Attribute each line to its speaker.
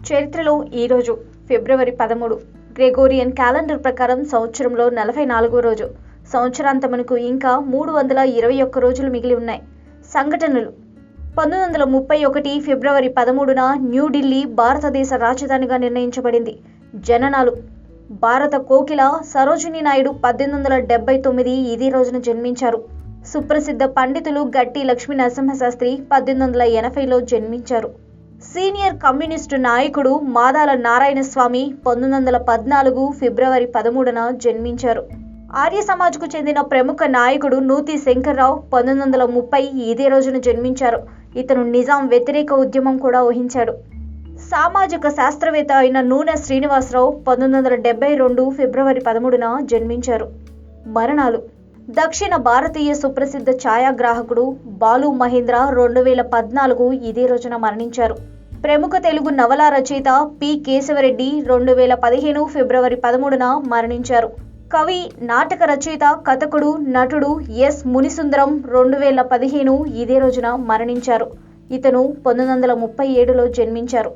Speaker 1: చరిత్రలో ఈరోజు ఫిబ్రవరి 13 Gregorian calendar ప్రకారం సంవత్సరంలో 44వ రోజు. సంవత్సరాంతమునకు ఇంకా 321 రోజులు మిగిలి ఉన్నాయి. సంఘటనలు 1931 ఫిబ్రవరి 13న న్యూఢిల్లీ భారతదేశ రాజధానిగా నిర్ణయించబడింది. జననాలు భారత కోకిల సరోజినీ నాయుడు 1879 ఇదే రోజున జన్మించారు. సుప్రసిద్ధ పండితులు గట్టి లక్ష్మీ నరసింహశాస్త్రి 1880లో జన్మించారు. సీనియర్ కమ్యూనిస్టు నాయకుడు మాదాల నారాయణస్వామి 1914 ఫిబ్రవరి 13న జన్మించారు. ఆర్య సమాజ్కు చెందిన ప్రముఖ నాయకుడు నూతి శంకర్రావు 1930 ఇదే రోజున జన్మించారు. ఇతను నిజాం వ్యతిరేక ఉద్యమం కూడా వహించాడు. సామాజిక శాస్త్రవేత్త అయిన నూనె శ్రీనివాసరావు 1972 ఫిబ్రవరి 13న జన్మించారు. మరణాలు దక్షిణ భారతీయ సుప్రసిద్ధ ఛాయాగ్రాహకుడు బాలు మహేంద్ర 2014 ఇదే రోజున మరణించారు. ప్రముఖ తెలుగు నవలా రచయిత పి కేశవరెడ్డి 2015 ఫిబ్రవరి 13న మరణించారు. కవి, నాటక రచయిత, కథకుడు, నటుడు ఎస్ మునిసుందరం 2015 ఇదే రోజున మరణించారు. ఇతను 1937లో జన్మించారు.